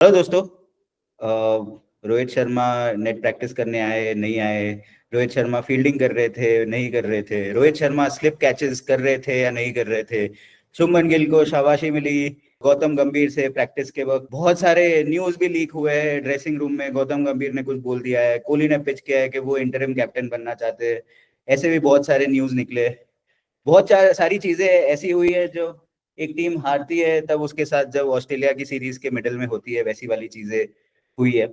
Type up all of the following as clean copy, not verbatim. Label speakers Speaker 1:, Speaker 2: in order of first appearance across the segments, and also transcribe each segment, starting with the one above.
Speaker 1: Hello दोस्तों। Rohit Sharma net practice करने आए नहीं आए, रोहित शर्मा फील्डिंग कर रहे थे नहीं कर रहे थे, रोहित शर्मा स्लिप कैचेस कर रहे थे या नहीं कर रहे थे, शुभमन गिल को शाबाशी मिली, गौतम गंभीर से प्रैक्टिस के वक्त बहुत सारे न्यूज भी लीक हुए हैं। ड्रेसिंग रूम में गौतम गंभीर ने कुछ बोल दिया है, कोहली ने पिच किया है कि वो इंटरिम कैप्टन बनना चाहते हैं। ऐसे भी बहुत सारे न्यूज निकले। सारी चीजें ऐसी हुई है जो एक टीम हारती है तब उसके साथ जब ऑस्ट्रेलिया की सीरीज के मिडल में होती है वैसी वाली चीजें हुई है।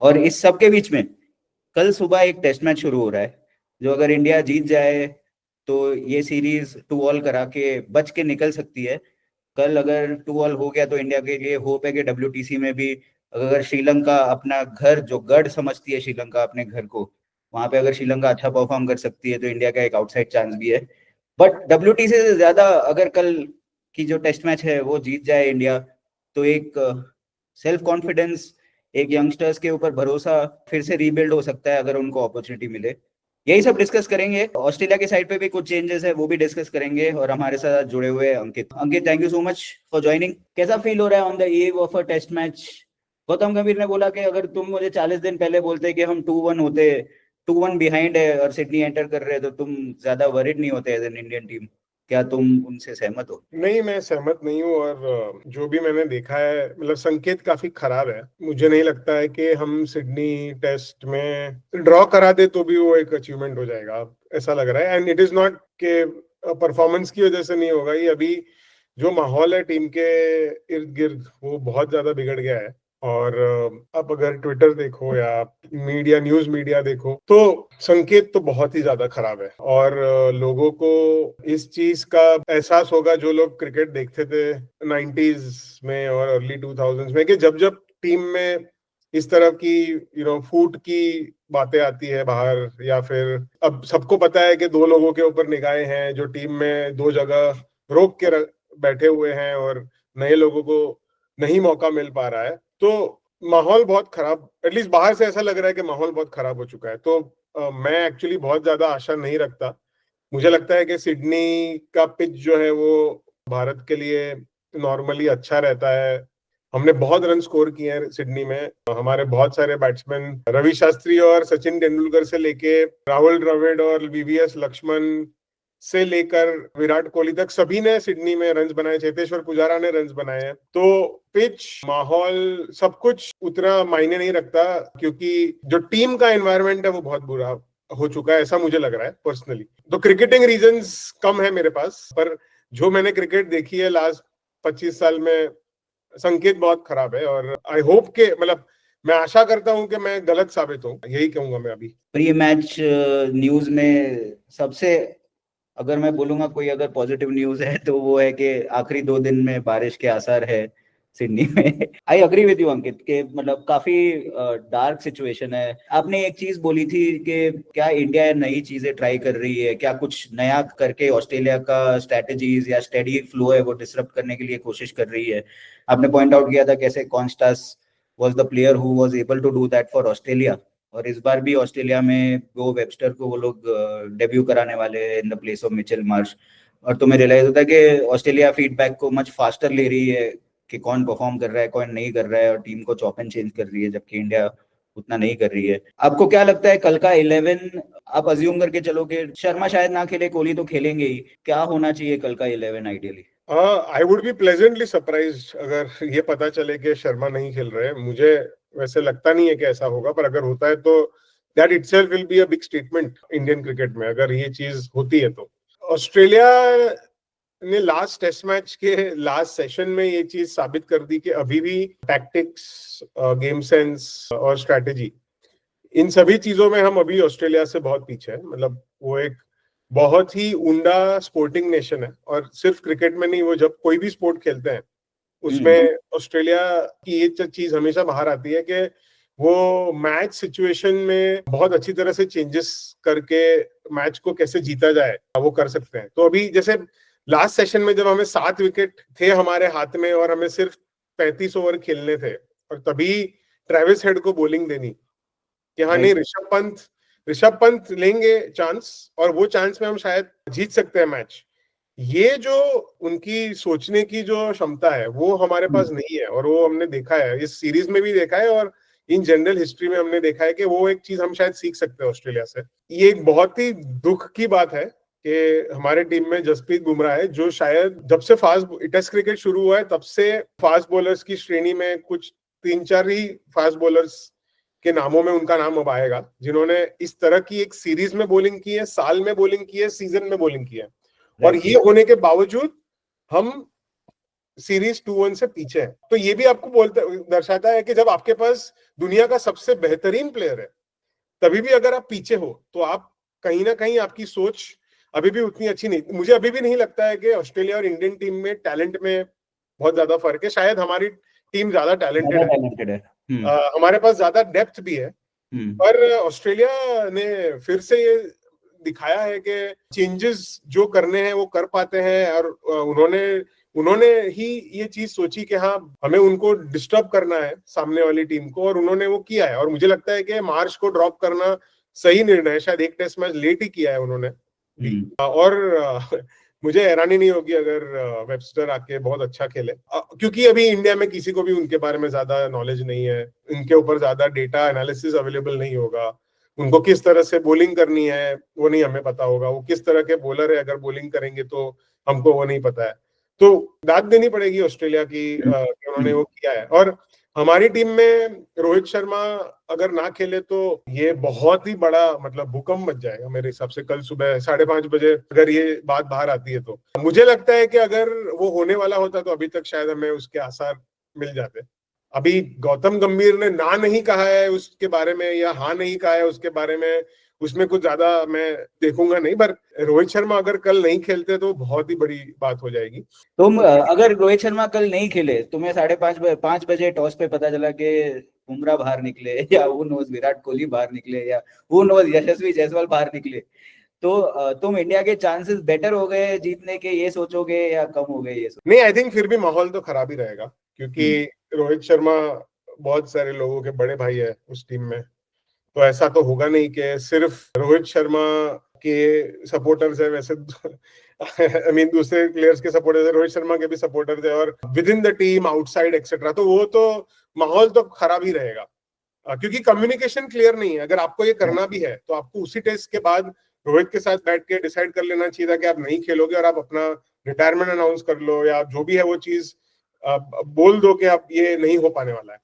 Speaker 1: और इस सब के बीच में कल सुबह एक टेस्ट मैच शुरू हो रहा है जो अगर इंडिया जीत जाए तो ये सीरीज 2-2 करा के बच के निकल सकती है। कल अगर 2-2 हो गया तो इंडिया के लिए होप है कि डब्ल्यूटीसी में भी अगर श्रीलंका अपना घर जो गढ़ समझती है श्रीलंका अपने घर को, वहां पे अगर श्रीलंका अच्छा परफॉर्म कर सकती है तो इंडिया का एक आउटसाइड चांस भी है। बट डब्ल्यूटीसी से ज्यादा अगर कल की जो टेस्ट मैच है वो जीत जाए इंडिया तो एक सेल्फ कॉन्फिडेंस, एक यंगस्टर्स के ऊपर भरोसा फिर से रीबिल्ड हो सकता है अगर उनको अपॉर्चुनिटी मिले। यही सब डिस्कस करेंगे। ऑस्ट्रेलिया के साइड पे भी कुछ चेंजेस है वो भी डिस्कस करेंगे। और हमारे साथ जुड़े हुए हैं Ankit. Ankit, thank you so much for joining. कैसा फील हो रहा है on the eve of a test match? Gautam Gambhir ने बोला कि अगर तुम मुझे 40 दिन पहले बोलते कि हम 2-1 होते, 2-1 बिहाइंड है और सिडनी एंटर कर रहे हैं तो तुम ज्यादा वरिड नहीं होते एज एन इंडियन टीम। क्या तुम उनसे सहमत हो?
Speaker 2: नहीं, मैं सहमत नहीं हूँ। और जो भी मैंने देखा है, मतलब संकेत काफी खराब है। मुझे नहीं लगता है कि हम सिडनी टेस्ट में ड्रॉ करा दे तो भी वो एक अचीवमेंट हो जाएगा, ऐसा लग रहा है। एंड इट इज नॉट के परफॉर्मेंस की वजह से नहीं होगा। ये अभी जो माहौल है टीम के इर्द गिर्द वो बहुत ज्यादा बिगड़ गया है। और अब अगर ट्विटर देखो या मीडिया, न्यूज मीडिया देखो, तो संकेत तो बहुत ही ज्यादा खराब है। और लोगों को इस चीज का एहसास होगा जो लोग क्रिकेट देखते थे 90s में और अर्ली 2000s में, कि जब जब टीम में इस तरह की फूट की बातें आती है बाहर, या फिर अब सबको पता है कि दो लोगों के ऊपर निगाहें हैं जो टीम में दो जगह रोक के बैठे हुए हैं और नए लोगों को नहीं मौका मिल पा रहा है, तो माहौल बहुत खराब, एटलीस्ट बाहर से ऐसा लग रहा है कि माहौल बहुत खराब हो चुका है। तो मैं एक्चुअली बहुत ज्यादा आशा नहीं रखता। मुझे लगता है कि सिडनी का पिच जो है वो भारत के लिए नॉर्मली अच्छा रहता है। हमने बहुत रन स्कोर किए हैं सिडनी में। हमारे बहुत सारे बैट्समैन, रवि शास्त्री और सचिन तेंदुलकर से लेके राहुल द्रविड़ और वीवीएस लक्ष्मण से लेकर विराट कोहली तक, सभी ने सिडनी में रन्स बनाए। चेतेश्वर पुजारा ने रन्स बनाए हैं। तो पिच, माहौल, सब कुछ उतना मायने नहीं रखता, क्योंकि जो टीम का एनवायरनमेंट है वो बहुत बुरा हो चुका है, ऐसा मुझे लग रहा है पर्सनली। तो क्रिकेटिंग रीजंस कम है मेरे पास, पर जो मैंने क्रिकेट देखी है लास्ट 25 साल में, संकेत बहुत खराब है। और आई होप के, मतलब मैं आशा करता हूं कि मैं गलत साबित हूं, यही कहूंगा मैं अभी।
Speaker 1: प्री मैच न्यूज में सबसे, अगर मैं बोलूंगा कोई अगर पॉजिटिव न्यूज है तो वो है कि आखिरी 2 दिन में बारिश के आसार है सिडनी में। आई अग्री विद यू अंकित के मतलब काफी डार्क सिचुएशन है। आपने एक चीज बोली थी कि क्या इंडिया नई चीजें ट्राई कर रही है, क्या कुछ नया करके ऑस्ट्रेलिया का स्ट्रेटजीज या स्टेडी फ्लो है वो डिसरप्ट करने के लिए कोशिश कर रही है। आपने पॉइंट आउट किया था कैसे Konstas was the player who was able to do that for Australia. और इस बार भी ऑस्ट्रेलिया में वो वेबस्टर को वो लोग डेब्यू कराने वाले हैं in the place of Mitchell Marsh. और तुम्हें रियलाइज होता है कि ऑस्ट्रेलिया फीडबैक को मच फास्टर ले रही है कि कौन परफॉर्म कर रहा है कौन नहीं कर रहा है, और टीम को चॉप एंड चेंज कर रही है, जबकि इंडिया उतना नहीं कर रही है। आपको क्या लगता है कल का 11? आप अज्यूम करके चलो कि शर्मा शायद ना खेले, कोहली तो खेलेंगे ही, क्या होना चाहिए कल का 11 ideally?
Speaker 2: I would be pleasantly surprise अगर ये पता चले कि शर्मा नहीं खेल रहे हैं। मुझे वैसे लगता नहीं है कि ऐसा होगा, पर अगर होता है तो that itself will be a big statement Indian cricket में, अगर ये चीज होती है तो। ऑस्ट्रेलिया ने लास्ट टेस्ट मैच के लास्ट सेशन में ये चीज साबित कर दी कि अभी भी टैक्टिक्स, गेम सेंस और स्ट्रैटेजी, इन सभी चीजों में हम अभी ऑस्ट्रेलिया से बहुत पीछे हैं। मतलब वो एक बहुत ही उंडा स्पोर्टिंग नेशन है, और सिर्फ क्रिकेट में नहीं, वो जब कोई भी स्पोर्ट खेलते हैं उसमें ऑस्ट्रेलिया की ये चीज हमेशा बाहर आती है कि वो मैच सिचुएशन में बहुत अच्छी तरह से चेंजेस करके मैच को कैसे जीता जाए वो कर सकते हैं। तो अभी जैसे लास्ट सेशन में जब हमें 7 विकेट थे हमारे हाथ में और हमें सिर्फ 35 ओवर खेलने थे, और तभी ट्रेविस हेड को बॉलिंग देनी कि हाँ नहीं, ऋषभ पंत लेंगे चांस, और वो चांस में हम शायद जीत सकते हैं मैच। ये जो उनकी सोचने की जो क्षमता है वो हमारे पास नहीं है, और वो हमने देखा है, इस सीरीज में भी देखा है और इन जनरल हिस्ट्री में हमने देखा है कि वो एक चीज हम शायद सीख सकते हैं ऑस्ट्रेलिया से। ये एक बहुत ही दुख की बात है कि हमारे टीम में जसप्रीत बुमराह है, जो शायद जब से फास्ट टेस्ट क्रिकेट शुरू हुआ है तब से फास्ट बॉलर्स की श्रेणी में कुछ 3-4 ही फास्ट बॉलर्स के नामों में उनका नाम अब आएगा, जिन्होंने इस तरह की एक सीरीज में बॉलिंग की है, साल में बॉलिंग की है, सीजन में बॉलिंग की है। और ये होने के बावजूद हम सीरीज 2-1 से पीछे हैं। तो ये भी आपको दर्शाता है कि जब आपके पास दुनिया का सबसे बेहतरीन प्लेयर है, तभी भी अगर आप पीछे हो तो आप कहीं ना कहीं आपकी सोच अभी भी उतनी अच्छी नहीं। मुझे अभी भी नहीं लगता है कि ऑस्ट्रेलिया और इंडियन टीम में टैलेंट में बहुत ज्यादा फर्क है। शायद हमारी टीम ज्यादा टैलेंटेड है, हमारे पास ज्यादा डेप्थ भी है, पर ऑस्ट्रेलिया ने फिर से ये दिखाया है कि चेंजेस जो करने हैं वो कर पाते हैं, और उन्होंने ही ये चीज सोची कि हाँ हमें उनको डिस्टर्ब करना है सामने वाली टीम को, और उन्होंने वो किया है। और मुझे लगता है कि मार्श को ड्रॉप करना सही निर्णय है, शायद एक टेस्ट मैच लेट ही किया है उन्होंने भी। और मुझे हैरानी नहीं होगी अगर वेबस्टर आके बहुत अच्छा खेले, क्योंकि अभी इंडिया में किसी को भी उनके बारे में ज्यादा नॉलेज नहीं है, इनके ऊपर ज्यादा डेटा एनालिसिस अवेलेबल नहीं होगा, उनको किस तरह से बॉलिंग करनी है वो नहीं हमें पता होगा, वो किस तरह के बॉलर है अगर बॉलिंग करेंगे तो हमको वो नहीं पता है। तो दाद देनी पड़ेगी ऑस्ट्रेलिया की कि उन्होंने वो किया है। और हमारी टीम में रोहित शर्मा अगर ना खेले तो ये बहुत ही बड़ा मतलब भूकंप मच जाएगा मेरे हिसाब से। कल सुबह 5:30 बजे अगर ये बात बाहर आती है तो मुझे लगता है कि अगर वो होने वाला होता तो अभी तक शायद हमें उसके आसार मिल जाते। अभी गौतम गंभीर ने ना नहीं कहा है उसके बारे में या हाँ नहीं कहा है उसके बारे में, उसमें कुछ ज्यादा मैं देखूंगा नहीं, पर रोहित शर्मा अगर कल नहीं खेलते तो बहुत ही बड़ी बात हो जाएगी।
Speaker 1: तुम अगर रोहित शर्मा कल नहीं खेले, तुम्हें 5:30 बजे टॉस पे पता चला कि बुमराह बाहर निकले, या वो नोज विराट कोहली बाहर निकले, या वो नोज यशस्वी जायसवाल बाहर निकले, तो तुम इंडिया के चांसेस बेटर हो गए जीतने के, ये सोचोगे, या कम हो गए ये
Speaker 2: नहीं, आई थिंक फिर भी माहौल तो खराब ही रहेगा, क्योंकि रोहित शर्मा बहुत सारे लोगों के बड़े भाई है उस टीम में। तो ऐसा तो होगा नहीं कि सिर्फ रोहित शर्मा के सपोर्टर्स है, वैसे आई मीन दूसरे प्लेयर्स के सपोर्टर्स है, रोहित शर्मा के भी सपोर्टर्स है, और with in the team outside etcetera, तो वो तो माहौल तो खराब ही रहेगा, क्योंकि कम्युनिकेशन क्लियर नहीं है। अगर आपको ये करना भी है तो आपको उसी टेस्ट के बाद रोहित के साथ बैठ के डिसाइड कर लेना चाहिए था कि आप नहीं खेलोगे और आप अपना रिटायरमेंट अनाउंस कर लो, या जो भी है वो चीज बोल दो कि आप ये नहीं हो पाने वाला है।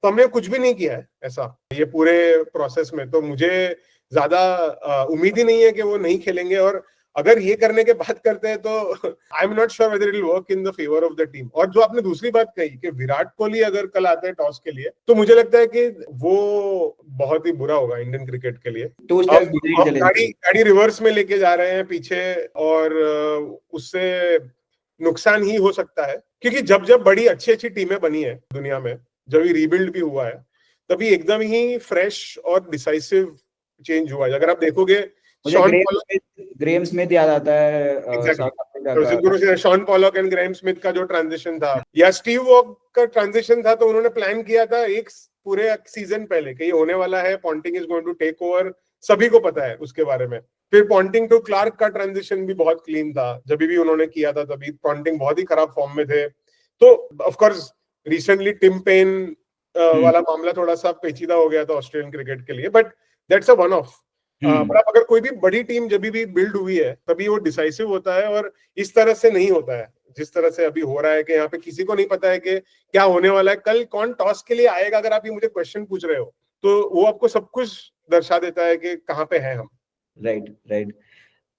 Speaker 2: तो हमने कुछ भी नहीं किया है ऐसा ये पूरे प्रोसेस में, तो मुझे ज्यादा उम्मीद ही नहीं है कि वो नहीं खेलेंगे। और अगर ये करने के बात करते हैं तो I am not sure whether it will work in the favour of the team. और जो आपने दूसरी बात कही कि विराट कोहली अगर कल आते हैं टॉस के लिए, तो मुझे लगता है कि वो बहुत ही बुरा होगा इंडियन क्रिकेट के लिए। हम गाड़ी रिवर्स में लेके जा रहे हैं पीछे, और उससे नुकसान ही हो सकता है, क्योंकि जब जब बड़ी अच्छी अच्छी टीमें बनी है दुनिया में, जब ये रीबिल्ड भी हुआ है, तभी एकदम ही फ्रेश और डिसाइसिव चेंज हुआ है। अगर आप देखोगे
Speaker 1: ग्रेम स्मिथ याद आता है,
Speaker 2: Shaun Pollock and Graeme Smith का जो ट्रांजिशन था, या स्टीव वॉक का ट्रांजिशन था, तो उन्होंने प्लान किया था एक पूरे सीजन पहले कि ये होने वाला है, Ponting is going to take over, सभी को पता है उसके बारे में। फिर पॉन्टिंग टू क्लार्क का ट्रांजिशन भी बहुत क्लीन था, जब भी उन्होंने किया था तभी पॉन्टिंग बहुत ही खराब फॉर्म में थे। तो of course recently Tim Paine वाला मामला थोड़ा सा पेचीदा हो गया था ऑस्ट्रेलियन क्रिकेट के लिए, but that's a one of. पर अगर कोई भी बड़ी टीम जब भी बिल्ड हुई है तभी वो डिसाइसिव होता है, और इस तरह से नहीं होता है जिस तरह से अभी हो रहा है कि यहाँ पे किसी को नहीं पता है कि क्या होने वाला है, कल कौन टॉस के लिए आएगा। अगर आप ये मुझे क्वेश्चन पूछ रहे हो तो वो आपको सब कुछ दर्शा देता है कि कहाँ पे है हम।
Speaker 1: राइट।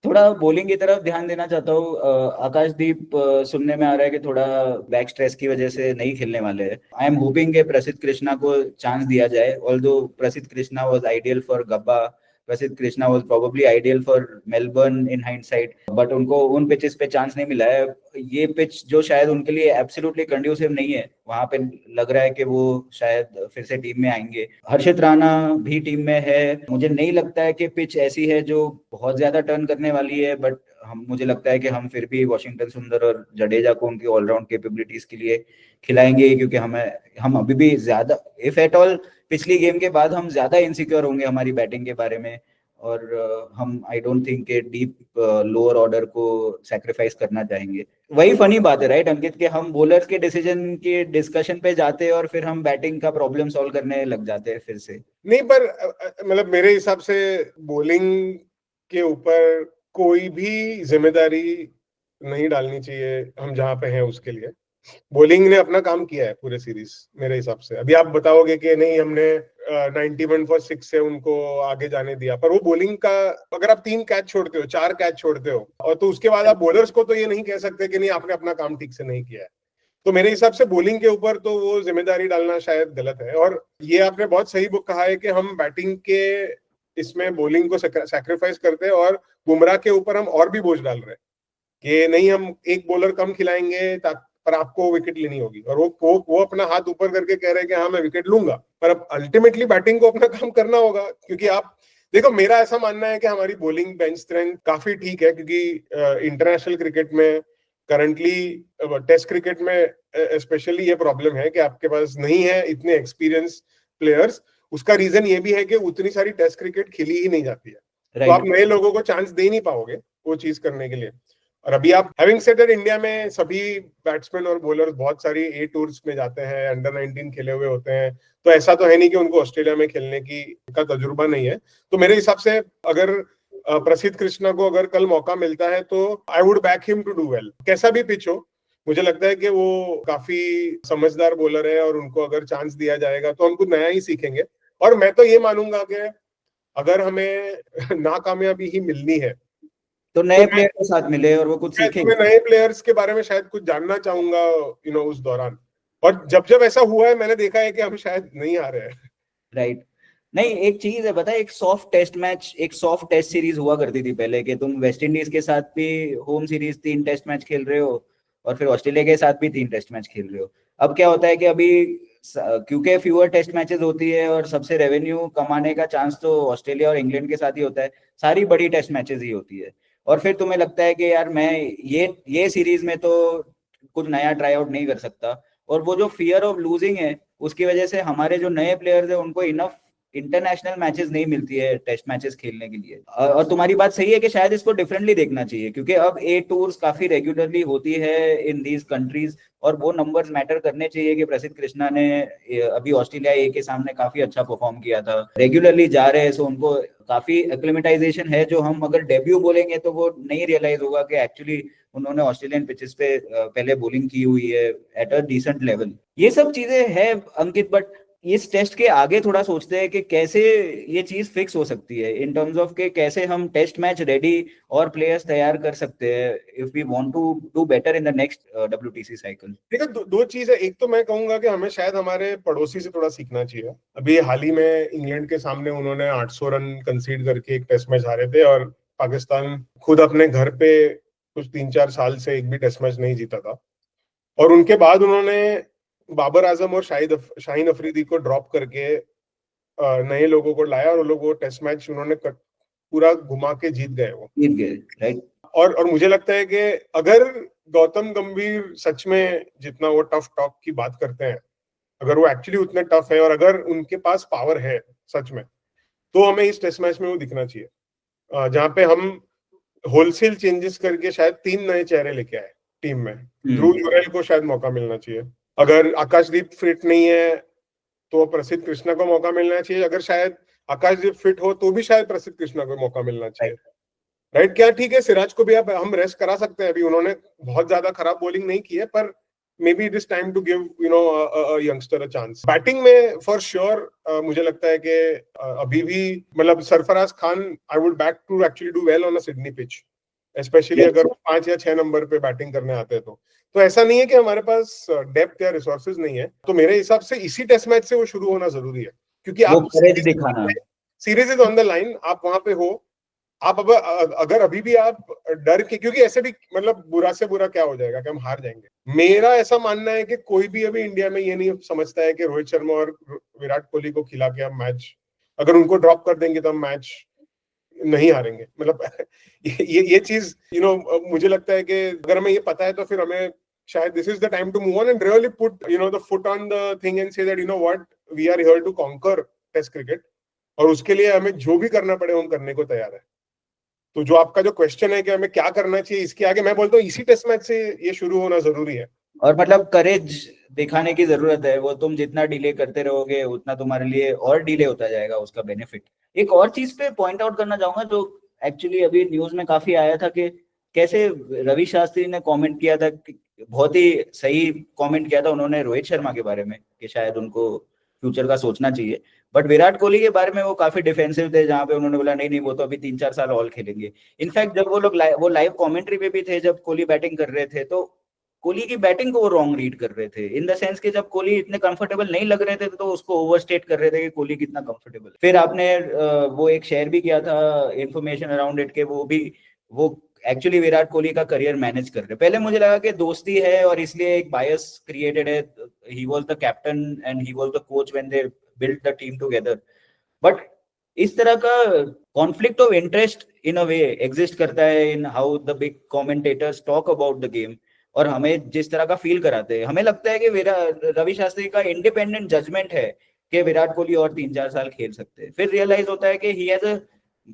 Speaker 1: थोड़ा बॉलिंग की तरफ ध्यान देना चाहता हूँ। आकाशदीप, सुनने में आ रहा है कि थोड़ा बैक स्ट्रेस की वजह से नहीं खेलने वाले हैं। आई एम होपिंग कि प्रसिद्ध कृष्णा को चांस दिया जाए, although Prasidh Krishna was ideal for Gabba, Prasidh Krishna was probably ideal for Melbourne in hindsight, but उनको उन पिचेस पे चांस नहीं मिला है। ये पिच जो शायद उनके लिए एब्सोल्युटली कंड्यूसिव नहीं है, वहां पे लग रहा है कि वो शायद फिर से टीम में आएंगे। हर्षित राणा भी टीम में है। मुझे नहीं लगता है कि पिच ऐसी है जो बहुत ज्यादा टर्न करने वाली है, बट मुझे लगता है कि हम फिर भी वॉशिंगटन सुंदर और जडेजा को उनकी ऑलराउंड कैपेबिलिटीज के लिए खिलाएंगे, क्योंकि हम अभी भी ज्यादा, इफ एट ऑल पिछली गेम के बाद हम ज्यादा इनसिक्योर होंगे हमारी बैटिंग के बारे में। और हम आई डोंट थिंक के डीप लोअर ऑर्डर को सैक्रिफाइस करना चाहेंगे। वही फनी बात है राइट अंकित, के हम बॉलर्स के डिसीजन के डिस्कशन पे जाते हैं और फिर हम बैटिंग का प्रॉब्लम सॉल्व करने लग जाते हैं फिर से।
Speaker 2: नहीं, पर मतलब मेरे हिसाब से बॉलिंग के ऊपर कोई भी जिम्मेदारी नहीं डालनी चाहिए हम जहां पे हैं उसके लिए। बॉलिंग ने अपना काम किया है पूरे सीरीज मेरे हिसाब से। अभी आप बताओगे कि नहीं हमने 91 फॉर 6 से उनको आगे जाने दिया, पर वो बॉलिंग का अगर आप 3 कैच छोड़ते हो, 4 कैच छोड़ते हो, और तो उसके बाद आप बॉलर्स को तो ये नहीं कह सकते कि नहीं आपने अपना काम ठीक से नहीं किया है। तो मेरे हिसाब से बॉलिंग के ऊपर तो वो जिम्मेदारी डालना शायद गलत है। और ये आपने बहुत सही बुक कहा है कि हम बैटिंग के इसमें बॉलिंग को सैक्रिफाइस करते हैं और बुमराह के ऊपर हम और भी बोझ डाल रहे हैं कि नहीं हम एक बॉलर कम खिलाएंगे पर आपको विकेट लेनी होगी, और वो अपना हाथ ऊपर करके कह रहे हैं कि हाँ मैं विकेट लूंगा, पर अब अल्टीमेटली बैटिंग को अपना काम करना होगा। क्योंकि आप देखो, मेरा ऐसा मानना है कि हमारी बॉलिंग बेंच स्ट्रेंथ काफी ठीक है, क्योंकि इंटरनेशनल क्रिकेट में करंटली, टेस्ट क्रिकेट में स्पेशली ये प्रॉब्लम है कि आपके पास नहीं है इतने एक्सपीरियंस प्लेयर्स। उसका रीजन ये भी है कि उतनी सारी टेस्ट क्रिकेट खेली ही नहीं जाती है, तो आप नए लोगों को चांस दे नहीं पाओगे वो चीज करने के लिए। और अभी आप हैविंग सेड दैट, इंडिया में सभी बैट्समैन और बॉलर्स बहुत सारी ए टूर्स में जाते हैं, अंडर 19 खेले हुए होते हैं, तो ऐसा तो है नहीं कि उनको ऑस्ट्रेलिया में खेलने की का तजुर्बा नहीं है। तो मेरे हिसाब से अगर प्रसिद्ध कृष्णा को अगर कल मौका मिलता है तो I would back him to do well, कैसा भी पिच हो। मुझे लगता है कि वो काफी समझदार बॉलर है, और उनको अगर चांस दिया जाएगा तो हम कुछ नया ही सीखेंगे। और मैं तो ये मानूंगा कि अगर हमें नाकामयाबी ही मिलनी है
Speaker 1: तो नए प्लेयर के साथ मिले और वो कुछ सीखेंगे।
Speaker 2: मैं नए प्लेयर्स के बारे में शायद कुछ जानना चाहूंगा उस दौरान। और जब जब ऐसा हुआ है मैंने देखा है कि हम शायद नहीं आ रहे हैं।
Speaker 1: राइट। नहीं, एक चीज है पता है, एक सॉफ्ट टेस्ट मैच, एक सॉफ्ट टेस्ट सीरीज हुआ करती थी पहले, कि तुम वेस्ट इंडीज के साथ भी होम सीरीज 3 टेस्ट मैच खेल रहे हो और फिर ऑस्ट्रेलिया के साथ भी 3 टेस्ट मैच खेल रहे हो। अब क्या होता है कि अभी क्योंकि फ्यूअर टेस्ट मैचेस होती है और सबसे रेवेन्यू कमाने का चांस तो ऑस्ट्रेलिया और इंग्लैंड के साथ ही होता है, सारी बड़ी टेस्ट मैचेस ही होती है। और फिर तुम्हें लगता है कि यार मैं ये सीरीज में तो कुछ नया ट्राई आउट नहीं कर सकता, और वो जो फियर ऑफ लूजिंग है उसकी वजह से हमारे जो नए प्लेयर्स है उनको इनफ इंटरनेशनल मैचेस नहीं मिलती है टेस्ट मैचेस खेलने के लिए। और तुम्हारी बात सही है कि शायद इसको डिफरेंटली देखना चाहिए, क्योंकि अब ए टूर्स काफी रेगुलरली होती है इन दीज कंट्रीज, और वो नंबर्स मैटर करने चाहिए कि प्रसिद्ध कृष्णा ने अभी ऑस्ट्रेलिया ए के सामने काफी अच्छा परफॉर्म किया था, रेगुलरली जा रहे हैं, सो उनको काफी एक्लिमेटाइजेशन है। जो हम अगर डेब्यू बोलेंगे तो वो नहीं रियलाइज होगा कि एक्चुअली उन्होंने ऑस्ट्रेलियन पिचेस पे पहले बॉलिंग की हुई है एट अ डिसेंट लेवल। ये सब चीजें हैं अंकित, बट इस टेस्ट के आगे थोड़ा सोचते हैं कि कैसे ये चीज फिक्स हो सकती है इन टर्म्स ऑफ के कैसे हम टेस्ट मैच रेडी और प्लेयर्स तैयार कर सकते हैं if we want to do better in the next WTC cycle.
Speaker 2: देखो, दो चीज है। एक तो मैं कहूंगा कि हमें शायद हमारे पड़ोसी से थोड़ा सीखना चाहिए। अभी हाल ही में इंग्लैंड के सामने उन्होंने 800 रन कंसीड करके एक टेस्ट मैच हारे थे, और पाकिस्तान खुद अपने घर पे कुछ 3-4 साल से एक भी टेस्ट मैच नहीं जीता था। और उनके बाद उन्होंने बाबर आजम और शाहीन अफरीदी को ड्रॉप करके नए लोगों को लाया, और वो लोग वो टेस्ट मैच उन्होंने पूरा घुमा के जीत गए वो।
Speaker 1: जीत गए, राइट।
Speaker 2: और मुझे लगता है कि अगर गौतम गंभीर सच में जितना वो टफ टॉक की बात करते हैं, अगर वो एक्चुअली उतने टफ है और अगर उनके पास पावर है सच में, तो हमें इस टेस्ट मैच में वो दिखना चाहिए, जहां पे हम होलसेल चेंजेस करके शायद 3 नए चेहरे लेके आए टीम में। ध्रुव जुरैल को शायद मौका मिलना चाहिए, अगर आकाशदीप फिट नहीं है तो प्रसिद्ध कृष्णा को मौका मिलना चाहिए, अगर शायद आकाशदीप फिट हो तो भी शायद प्रसिद्ध कृष्णा को मौका मिलना चाहिए। राइट, क्या ठीक है, सिराज को भी अब हम रेस्ट करा सकते हैं। अभी उन्होंने बहुत ज्यादा खराब बॉलिंग नहीं की है, पर may be it is time to give youngster a chance. Batting में फॉर श्योर मुझे लगता है कि अभी भी मतलब Sarfaraz Khan I would back to actually do well on a Sydney pitch, specially अगर 5 या 6 नंबर पे बैटिंग करने आते हैं तो ऐसा नहीं है कि हमारे पास डेप्थ या रिसोर्सेज नहीं है। तो मेरे हिसाब से इसी टेस्ट मैच से वो शुरू होना जरूरी है, क्योंकि आप series is on the line, आप वहां पे हो। आप अब अगर अभी भी आप डर के, क्योंकि ऐसे भी मतलब बुरा से बुरा क्या हो जाएगा कि हम हार जाएंगे। मेरा ऐसा मानना है कि कोई भी अभी इंडिया में ये नहीं समझता है कि रोहित शर्मा और विराट कोहली को खिला के हम मैच, अगर उनको ड्रॉप कर देंगे तो हम मैच नहीं हारेंगे। मतलब ये चीज मुझे लगता है कि अगर हमें ये पता है तो फिर हमें शायद this is the time to move on and really put the foot on the thing and say that what, we are here to conquer test cricket, और उसके लिए हमें जो भी करना पड़े हम करने को तैयार है। तो जो आपका जो क्वेश्चन है कि हमें क्या करना चाहिए, इसके आगे मैं बोलता हूँ इसी टेस्ट मैच से ये शुरू होना जरूरी है।
Speaker 1: और मतलब करेज दिखाने की जरूरत है। वो तुम जितना डिले करते रहोगे उतना तुम्हारे लिए और डिले होता जाएगा उसका बेनिफिट। एक और चीज पे पॉइंट आउट करना चाहूंगा जो एक्चुअली अभी न्यूज में काफी आया था कि कैसे रवि शास्त्री ने कमेंट किया था, बहुत ही सही कमेंट किया था उन्होंने रोहित शर्मा के बारे में कि शायद उनको फ्यूचर का सोचना चाहिए। बट विराट कोहली के बारे में वो काफी डिफेंसिव थे, जहां पे उन्होंने बोला नहीं नहीं वो तो अभी 3-4 साल और खेलेंगे। इनफैक्ट जब वो लोग वो लाइव कमेंट्री पे भी थे जब कोहली बैटिंग कर रहे थे, तो कोहली की बैटिंग को वो रॉन्ग रीड कर रहे थे, इन द सेंस कि जब कोहली इतने कंफर्टेबल नहीं लग रहे थे तो उसको ओवरस्टेट कर रहे थे कि कोहली कितना कंफर्टेबल। फिर आपने वो एक शेयर भी किया था इंफॉर्मेशन अराउंड इट के वो एक्चुअली विराट कोहली का करियर मैनेज कर रहे। पहले मुझे लगा कि दोस्ती है और इसलिए एक बायस क्रिएटेड है, he was the captain and he was the coach when they built the team together. But इस तरह का conflict of interest in a way exist करता है in how the big commentators talk about the game, और हमें जिस तरह का फील कराते हैं। हमें लगता है कि रवि शास्त्री का इंडिपेंडेंट जजमेंट है कि विराट कोहली और 3-4 साल खेल सकते हैं, फिर रियलाइज होता है कि he has a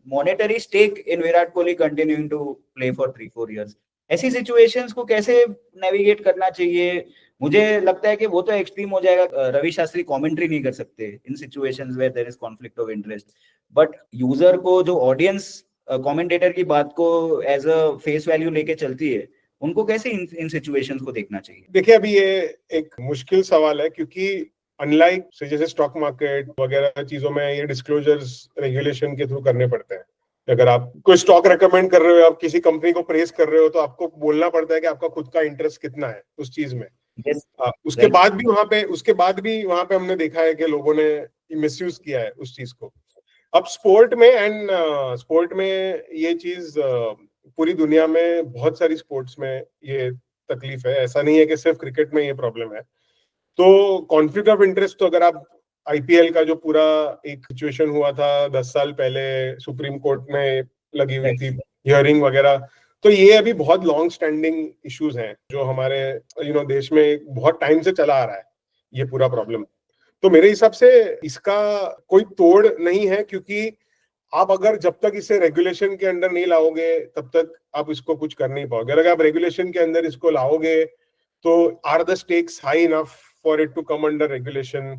Speaker 1: monetary stake in Virat Kohli continuing to play for 3-4 years. ऐसी सिचुएशंस को कैसे नेविगेट करना चाहिए? मुझे लगता है कि वो तो एक्सट्रीम हो जाएगा, रवि शास्त्री कमेंट्री नहीं कर सकते in situations where there is conflict of interest. But user को, जो ऑडियंस कमेंटेटर की बात को एज अ फेस वैल्यू लेके चलती है, उनको कैसे इन सिचुएशंस को देखना चाहिए?
Speaker 2: देखिए अभी ये एक मुश्किल सवाल है, क्योंकि अनलाइक से जैसे स्टॉक मार्केट वगैरह चीजों में ये डिस्क्लोजर्स रेगुलेशन के थ्रू करने पड़ते हैं। अगर आप कोई स्टॉक रेकमेंड कर रहे हो, आप किसी कंपनी को प्रेस कर रहे हो, तो आपको बोलना पड़ता है कि आपका खुद का इंटरेस्ट कितना है उस चीज में।
Speaker 1: yes,
Speaker 2: उसके बाद भी वहां पे हमने देखा है कि लोगों ने मिसयूज किया है उस चीज को। अब स्पोर्ट में ये चीज पूरी दुनिया में बहुत सारी स्पोर्ट्स में ये तकलीफ है, ऐसा नहीं है कि सिर्फ क्रिकेट में ये प्रॉब्लम है। तो कॉन्फ्लिक्ट ऑफ इंटरेस्ट, तो अगर आप आईपीएल का जो पूरा एक सिचुएशन हुआ था 10 साल पहले सुप्रीम कोर्ट में लगी हुई थी हियरिंग वगैरह, तो ये अभी बहुत लॉन्ग स्टैंडिंग इश्यूज हैं जो हमारे देश में बहुत टाइम से चला आ रहा है ये पूरा प्रॉब्लम। तो मेरे हिसाब से इसका कोई तोड़ नहीं है, क्योंकि आप अगर जब तक इसे रेगुलेशन के अंदर नहीं लाओगे तब तक आप इसको कुछ कर नहीं पाओगे। अगर आप रेगुलेशन के अंदर इसको लाओगे तो are the stakes high enough for it to come under regulation.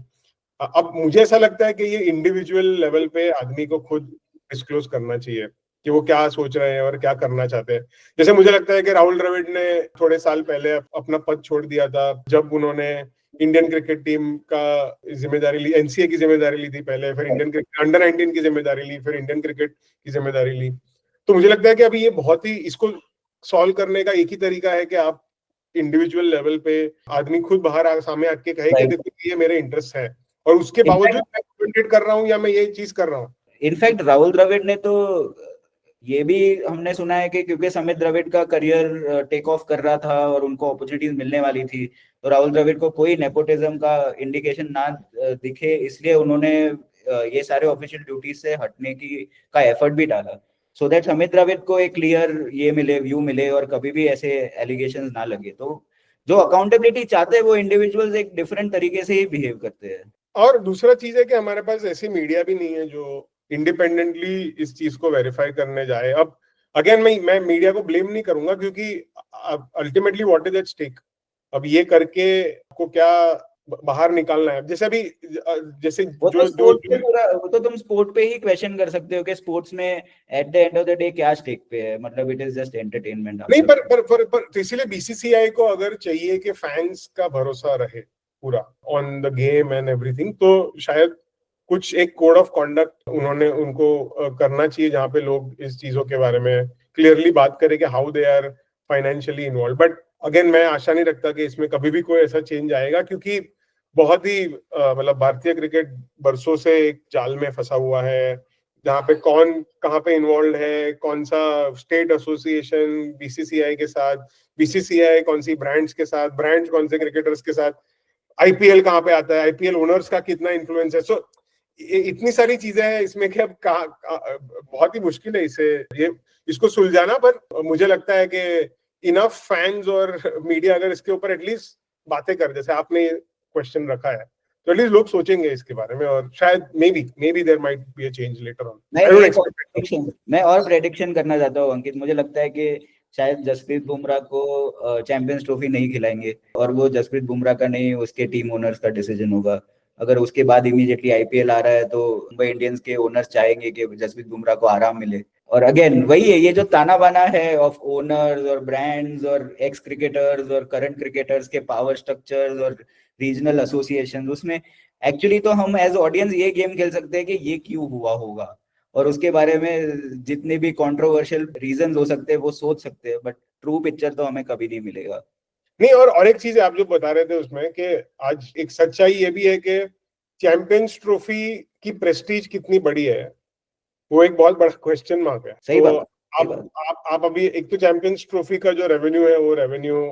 Speaker 2: अब मुझे ऐसा लगता है कि ये इंडिविजुअल लेवल पे आदमी को खुद डिस्क्लोज करना चाहिए कि वो क्या सोच रहे हैं और क्या करना चाहते हैं। जैसे मुझे लगता है कि राहुल द्रविड़ ने थोड़े साल पहले अपना पद छोड़ दिया था जब उन्होंने इंडियन क्रिकेट टीम का जिम्मेदारी ली, एनसीए की जिम्मेदारी ली थी पहले, फिर इंडियन क्रिकेट अंडर 19 की जिम्मेदारी ली, फिर इंडियन क्रिकेट की जिम्मेदारी ली। तो मुझे लगता है कि अभी ये बहुत ही, इसको सॉल्व करने का एक ही तरीका है कि आप इंडिविजुअल लेवल पे आदमी खुद बाहर सामने आके कहे कि देखो ये मेरे इंटरेस्ट है और उसके बावजूद मैं कमेंटेट कर रहा हूँ या मैं ये चीज कर रहा हूँ।
Speaker 1: इनफैक्ट राहुल द्रविड़ ने तो ये भी हमने सुना है कि क्योंकि समित द्रविड़ का करियर टेक ऑफ कर रहा था और उनको अपॉर्चुनिटीज मिलने वाली थी, तो राहुल द्रविड़ को कोई नेपोटिज्म का इंडिकेशन ना दिखे, इसलिए उन्होंने ये सारे ऑफिशियल ड्यूटीज से हटने का एफर्ट भी डाला, सो दैट समित द्रविड़ को एक क्लियर ये मिले, व्यू मिले और कभी भी ऐसे एलिगेशंस ना लगे। तो जो अकाउंटेबिलिटी चाहते हैं वो इंडिविजुअल्स एक डिफरेंट तरीके से ही बिहेव करते हैं।
Speaker 2: और दूसरा चीज है कि हमारे पास ऐसी मीडिया भी नहीं है जो इंडिपेंडेंटली इस चीज को वेरीफाई करने जाए। अब अगेन मैं मीडिया को ब्लेम नहीं करूंगा, क्योंकि ultimately what is at stake. अब ये करके आपको क्या बाहर निकालना है, जैसे अभी जैसे
Speaker 1: वो
Speaker 2: जो
Speaker 1: तो
Speaker 2: जो, जो
Speaker 1: वो तो तुम स्पोर्ट पे ही क्वेश्चन कर सकते हो कि स्पोर्ट्स में at the end of the day क्या स्टेक पे है, मतलब इट इज जस्ट एंटरटेनमेंट।
Speaker 2: नहीं, पर तो इसीलिए बीसीसीआई को अगर चाहिए कि फैंस का भरोसा रहे पूरा on the game and everything, तो शायद कुछ एक कोड ऑफ कॉन्डक्ट उन्होंने उनको करना चाहिए जहां पे लोग इस चीजों के बारे में क्लियरली बात करें कि how they are financially involved. But again मैं आशा नहीं रखता कि इसमें कभी भी कोई ऐसा चेंज आएगा, क्योंकि बहुत ही मतलब भारतीय क्रिकेट बरसों से एक जाल में फंसा हुआ है जहाँ पे कौन कहाँ पे इन्वॉल्व है, कौन सा स्टेट एसोसिएशन बीसीसीआई के साथ, बीसीसीआई कौन सी ब्रांड्स के साथ, ब्रांड्स कौन से क्रिकेटर्स के साथ, आईपीएल कहाँ पे आता है, आईपीएल ओनर्स का कितना इन्फ्लुएंस है। सो इतनी सारी चीजें हैं इसमें कि अब बहुत ही मुश्किल है इसको सुलझाना। पर मुझे लगता है कि इनफ फैंस और मीडिया अगर इसके ऊपर एटलीस्ट बातें कर, जैसे आपने क्वेश्चन रखा है, तो एटलीस्ट लोग सोचेंगे इसके बारे में, और शायद may be there might be a change later on.
Speaker 1: मैं और प्रेडिक्शन करना चाहता हूँ अंकित। मुझे लगता है कि शायद जसप्रीत बुमराह को चैंपियंस ट्रॉफी नहीं खिलाएंगे, और वो जसप्रीत बुमराह का नहीं, उसके टीम ओनर्स का डिसीजन होगा। अगर उसके बाद इमीडिएटली आईपीएल आ रहा है तो मुंबई इंडियंस के ओनर्स चाहेंगे कि जसप्रीत बुमराह को आराम मिले। और अगेन वही है, ये जो ताना बाना है ऑफ ओनर्स और ब्रांड्स और एक्स क्रिकेटर्स और करंट क्रिकेटर्स के पावर स्ट्रक्चर्स और रीजनल एसोसिएशन, उसमें एक्चुअली तो हम एज ऑडियंस ये गेम खेल सकते हैं कि ये क्यों हुआ होगा, और उसके बारे में जितने भी कंट्रोवर्शियल रीजंस हो सकते हैं वो सोच सकते हैं, बट ट्रू पिक्चर तो हमें कभी नहीं मिलेगा।
Speaker 2: नहीं, और एक चीज आप जो बता रहे थे उसमें कि आज एक सच्चाई ये भी है कि चैंपियंस ट्रॉफी की प्रेस्टीज कितनी बड़ी है, वो एक बहुत बड़ा क्वेश्चन मार्क है।
Speaker 1: सही
Speaker 2: तो
Speaker 1: बात,
Speaker 2: आप अभी एक तो चैंपियंस ट्रॉफी का जो रेवेन्यू है, वो रेवेन्यू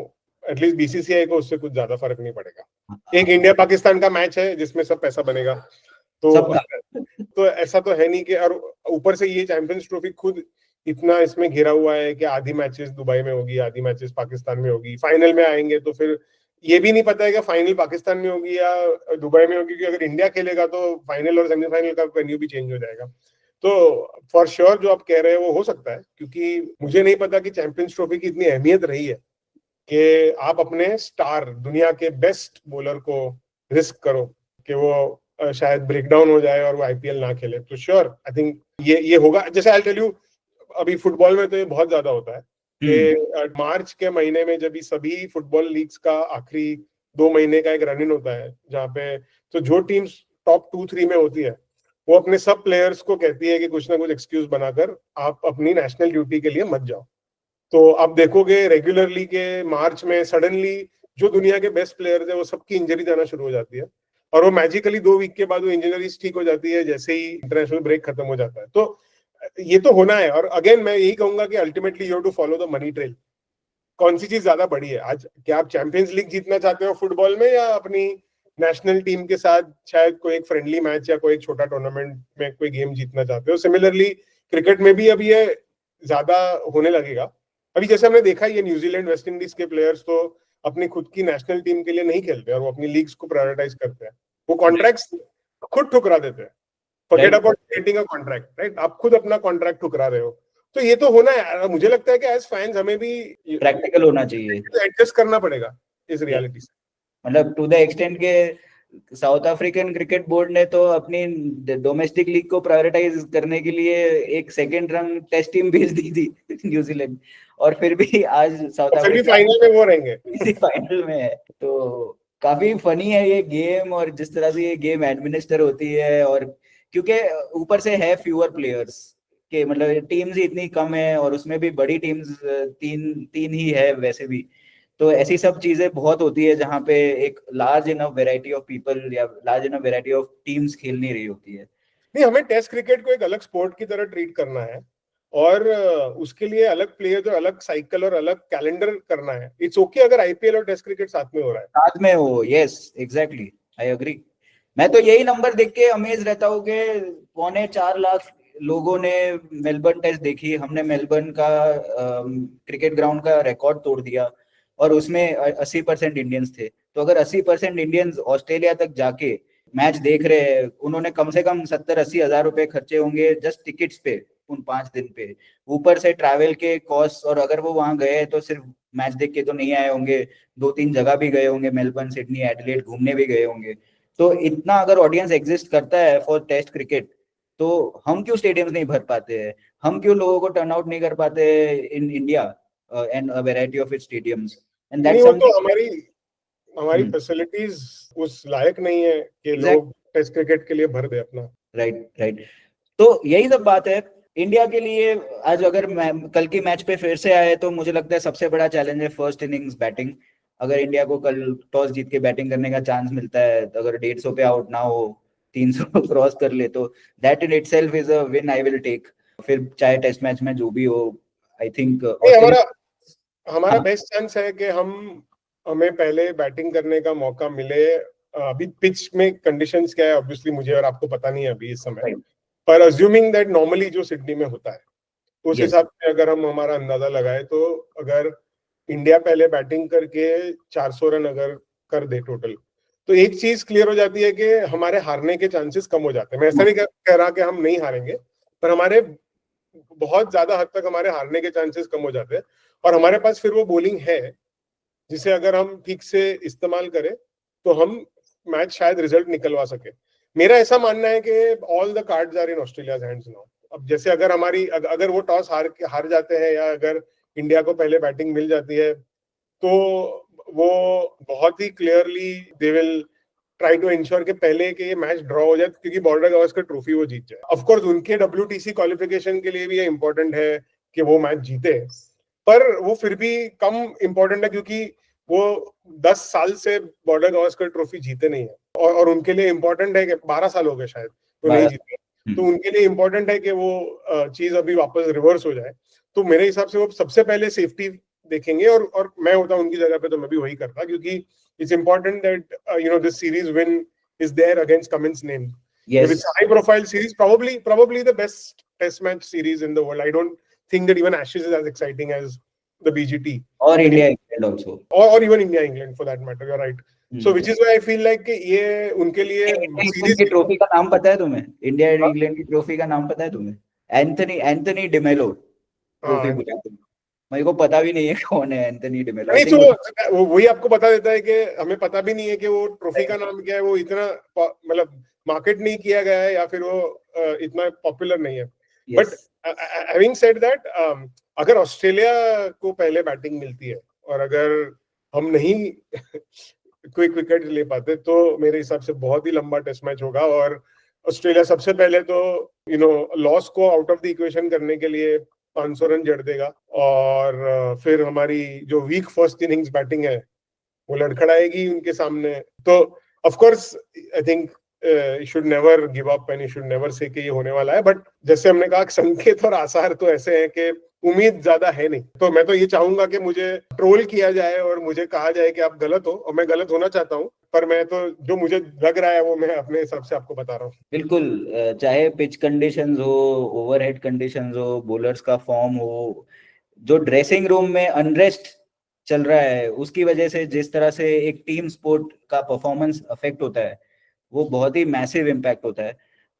Speaker 2: एटलीस्ट बीसीसीआई को उससे कुछ ज्यादा फर्क नहीं पड़ेगा। एक इंडिया पाकिस्तान का मैच है जिसमें सब पैसा बनेगा, तो ऐसा तो है नहीं कि, और ऊपर से ये चैंपियंस ट्रॉफी खुद इतना इसमें घिरा हुआ है कि आधी मैचेस दुबई में होगी, आधी मैचेस पाकिस्तान में होगी, फाइनल में आएंगे तो फिर ये भी नहीं पता है कि फाइनल पाकिस्तान में होगी या दुबई में होगी, क्योंकि अगर इंडिया खेलेगा तो फाइनल और सेमीफाइनल का वेन्यू भी चेंज हो जाएगा। तो फॉर श्योर जो आप कह रहे हैं वो हो सकता है, क्योंकि मुझे नहीं पता कि चैंपियंस ट्रॉफी की इतनी अहमियत रही है कि आप अपने स्टार, दुनिया के बेस्ट बॉलर को रिस्क करो कि वो शायद ब्रेकडाउन हो जाए और वो आईपीएल ना खेले। तो श्योर आई थिंक ये होगा। जैसे आई टेल यू, अभी फुटबॉल में तो ये बहुत ज्यादा होता है कि मार्च के महीने में जब सभी फुटबॉल लीग्स का आखिरी 2 महीने का एक रन इन होता है, जहाँ पे तो जो टीम्स टॉप 2-3 में होती है वो अपने सब प्लेयर्स को कहती है कि कुछ ना कुछ एक्सक्यूज बनाकर आप अपनी नेशनल ड्यूटी के लिए मत जाओ। तो आप देखोगे रेगुलरली के मार्च में सडनली जो दुनिया के बेस्ट प्लेयर्स है वो सबकी इंजरी जाना शुरू हो जाती है, और वो मैजिकली 2 वीक के बाद वो इंजरीज ठीक हो जाती है जैसे ही इंटरनेशनल ब्रेक खत्म हो जाता है। तो ये तो होना है। और अगेन मैं यही कहूंगा कि ultimately you have to follow the money trail. कौन सी चीज ज्यादा बड़ी है आज? क्या आप चैंपियंस लीग जीतना चाहते हो फुटबॉल में, या अपनी नेशनल टीम के साथ शायद कोई एक फ्रेंडली मैच या कोई एक छोटा टूर्नामेंट में कोई गेम जीतना चाहते हो? सिमिलरली क्रिकेट में भी अब ये ज्यादा होने लगेगा। अभी जैसे हमने देखा, ये न्यूजीलैंड वेस्ट इंडीज के प्लेयर्स तो अपनी खुद की नेशनल टीम के लिए नहीं खेलते और वो अपनी लीग्स को प्रायोरिटाइज करते हैं, वो कॉन्ट्रैक्ट्स खुद ठुकरा देते हैं। Forget about getting a contract, right? आप खुद अपना कॉन्ट्रैक्ट ठुकरा रहे हो। तो ये तो होना है। मुझे लगता है कि एज फैंस हमें भी
Speaker 1: प्रैक्टिकल होना चाहिए,
Speaker 2: एडजस्ट करना पड़ेगा इस रियलिटी से।
Speaker 1: मतलब टू द एक्सटेंट के साउथ अफ्रीकन क्रिकेट बोर्ड ने तो अपनी डोमेस्टिक लीग को प्रायोरिटाइज करने के लिए एक सेकेंड रंग टेस्ट टीम भेज दी थी न्यूजीलैंड, और फिर भी आज साउथ अफ्रीका
Speaker 2: फाइनल में वो रहेंगे,
Speaker 1: फाइनल में है। तो काफी फनी है ये गेम, और जिस तरह से ये गेम एडमिनिस्टर होती है, और क्योंकि ऊपर से है फ्यूअर प्लेयर्स के, मतलब टीम्स ही इतनी कम है, और उसमें भी बड़ी टीम्स तीन तीन ही है वैसे भी। तो ऐसी सब चीजें बहुत होती है जहाँ पे एक large enough variety of people या large enough variety of teams खेल नहीं रही होती है।
Speaker 2: नहीं, हमें टेस्ट क्रिकेट को एक अलग स्पोर्ट की तरह ट्रीट करना है, और उसके लिए अलग प्लेयर्स और अलग साइकिल और अलग कैलेंडर करना है। इट्स ओके अगर आईपीएल और टेस्ट क्रिकेट साथ में हो रहा है,
Speaker 1: साथ में हो, यस एग्जैक्टली, आई एग्री। मैं तो यही नंबर देख के अमेज रहता हूँ कि 4.25 लाख लोगों ने मेलबर्न टेस्ट देखी। हमने मेलबर्न का क्रिकेट ग्राउंड का रिकॉर्ड तोड़ दिया, और उसमें 80% इंडियंस थे। तो अगर 80% इंडियंस ऑस्ट्रेलिया तक जाके मैच देख रहे हैं, उन्होंने कम से कम 70-80 हजार रुपए खर्चे होंगे जस्ट टिकट्स पे उन 5 दिन पे, ऊपर से ट्रैवल के कॉस्ट। और अगर वो वहां गए तो सिर्फ मैच देख के तो नहीं आए होंगे, 2-3 जगह भी गए होंगे, मेलबर्न, सिडनी, एडिलेड घूमने भी गए होंगे। तो इतना अगर ऑडियंस एग्जिस्ट करता है फॉर टेस्ट क्रिकेट, तो हम क्यों स्टेडियम्स नहीं भर पाते हैं? हम क्यों लोगों को टर्न आउट नहीं कर पाते in India and a variety of its stadiums? And that's
Speaker 2: नहीं वो तो
Speaker 1: समथिंग।
Speaker 2: हमारी फैसिलिटीज उस लायक नहीं है कि लोग टेस्ट क्रिकेट के लिए भर दे अपना।
Speaker 1: Right right. तो यही सब बात है इंडिया के लिए। आज अगर कल की मैच पे फिर से आए तो मुझे लगता है सबसे बड़ा चैलेंज है फर्स्ट इनिंग्स बैटिंग। अगर इंडिया को कल टॉस जीत के बैटिंग करने का चांस मिलता है, तो अगर 150 पे आउट ना हो, 300 क्रॉस कर ले, तो that in itself is a win I will take. फिर चाहे टेस्ट मैच में जो भी हो, आई थिंक
Speaker 2: हमारा बेस्ट चांस है कि हमें पहले बैटिंग करने का मौका मिले। अभी पिच में कंडीशंस क्या है ऑब्वियसली मुझे और आपको पता नहीं है अभी इस समय, पर अज्यूमिंग दैट नॉर्मली जो सिडनी में होता है उस हिसाब से अगर हम हमारा अंदाजा लगाए, तो अगर इंडिया पहले बैटिंग करके 400 रन अगर कर दे टोटल, तो एक चीज क्लियर हो जाती है कि हमारे हारने के चांसेस कम हो जाते हैं। मैं ऐसा नहीं कह रहा कि हम नहीं हारेंगे, पर हमारे बहुत ज्यादा हद तक हमारे हारने के चांसेस कम हो जाते हैं। और हमारे पास फिर वो बॉलिंग है जिसे अगर हम ठीक से इस्तेमाल करें तो हम मैच शायद रिजल्ट निकलवा सके। मेरा ऐसा मानना है कि all the cards are in Australia's hands now. अब जैसे अगर अगर वो टॉस हार जाते हैं या अगर इंडिया को पहले बैटिंग मिल जाती है तो वो बहुत ही clearly they will try to ensure कि पहले कि ये मैच ड्रॉ हो जाए, क्योंकि बॉर्डर गावस्कर ट्रॉफी वो जीत जाए। ऑफ कोर्स उनके WTC क्वालिफिकेशन के लिए भी ये इंपॉर्टेंट है कि वो मैच जीते, पर वो फिर भी कम इंपॉर्टेंट है क्योंकि वो 10 साल से बॉर्डर गावस्कर ट्रॉफी जीते नहीं है। और उनके लिए इंपॉर्टेंट है कि 12 साल हो गए शायद तो नहीं जीते, तो उनके लिए इंपॉर्टेंट है कि वो चीज अभी वापस रिवर्स हो जाए। तो मेरे हिसाब से वो सबसे पहले सेफ्टी देखेंगे, और मैं होता उनकी जगह पे तो मैं भी वही करता, क्योंकि it's important that this series win is there against Cummins name. If it's a high profile series, probably the best test match series in the world. I don't think that even Ashes is as exciting as the BGT
Speaker 1: or India England also,
Speaker 2: or even India England for that matter. You're right. So which is why I feel like कि ये उनके लिए
Speaker 1: series की trophy का नाम पता है तुम्हें? इंडिया इंग्लैंड की ट्रॉफी का नाम पता है तुम्हें? एंथनी डिमेलो ट्रॉफी बुलाते हैं। मेरे को पता भी नहीं है कौन है एंथनी डिमेलो।
Speaker 2: नहीं, तो वही आपको बता देता है कि हमें पता भी नहीं है कि वो ट्रॉफी का नाम क्या है, वो इतना मतलब मार्केट नहीं किया गया है या फिर वो इतना पॉपुलर नहीं है। बट हैविंग सेड दैट, अगर ऑस्ट्रेलिया को पहले बैटिंग मिलती है और अगर हम नहीं क्विक विकेट ले पाते तो मेरे हिसाब से बहुत ही लंबा टेस्ट मैच होगा। और ऑस्ट्रेलिया सबसे पहले तो लॉस को आउट ऑफ द इक्वेशन करने के लिए 500 रन जड़ देगा, और फिर हमारी जो वीक फर्स्ट इनिंग्स बैटिंग है वो लड़खड़ाएगी उनके सामने। तो of course I think you should never give up and you should never say कि ये होने वाला है। बट जैसे हमने कहा, संकेत और आसार तो ऐसे हैं कि उम्मीद ज्यादा है नहीं। तो मैं तो ये चाहूंगा कि मुझे ट्रोल किया जाए और मुझे कहा जाए कि आप गलत हो, और मैं गलत होना चाहता हूँ, पर मैं तो जो मुझे लग रहा है वो मैं अपने हिसाब से आपको बता रहा हूँ।
Speaker 1: बिल्कुल, चाहे पिच कंडीशंस हो, ओवरहेड कंडीशंस हो, बॉलर्स का फॉर्म हो, जो ड्रेसिंग रूम में अनरेस्ट चल रहा है उसकी वजह से जिस तरह से एक टीम स्पोर्ट का परफॉर्मेंस अफेक्ट होता है वो बहुत ही मैसिव इम्पैक्ट होता है।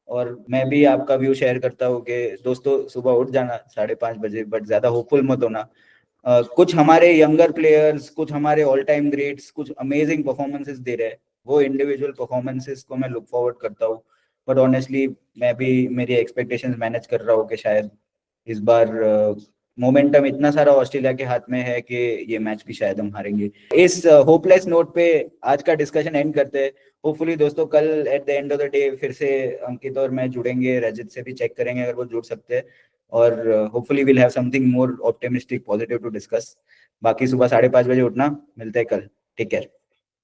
Speaker 1: और मैं भी आपका व्यू शेयर करता हूँ कि दोस्तों सुबह उठ जाना 5:30 बजे, बट ज्यादा होपफुल मत होना। कुछ हमारे यंगर प्लेयर्स, कुछ हमारे ऑल टाइम ग्रेट्स कुछ अमेजिंग परफॉर्मेंसेस दे रहे हैं, वो इंडिविजुअल परफॉर्मेंसेस को मैं लुक फॉरवर्ड करता हूँ। बट ऑनेस्टली मैं भी मेरी एक्सपेक्टेशंस मैनेज कर रहा हूँ कि शायद इस बार मोमेंटम इतना सारा ऑस्ट्रेलिया के हाथ में है कि ये मैच भी शायद हम हारेंगे। इस होपलेस नोट पे आज का डिस्कशन एंड करते हैं। होपफुली दोस्तों कल at the end of the day फिर से अंकित और मैं जुड़ेंगे, रजत से भी चेक करेंगे अगर वो जुड़ सकते हैं, और hopefully will have something more optimistic positive to discuss. बाकी सुबह 5:30 बजे उठना, मिलते हैं कल। Take care.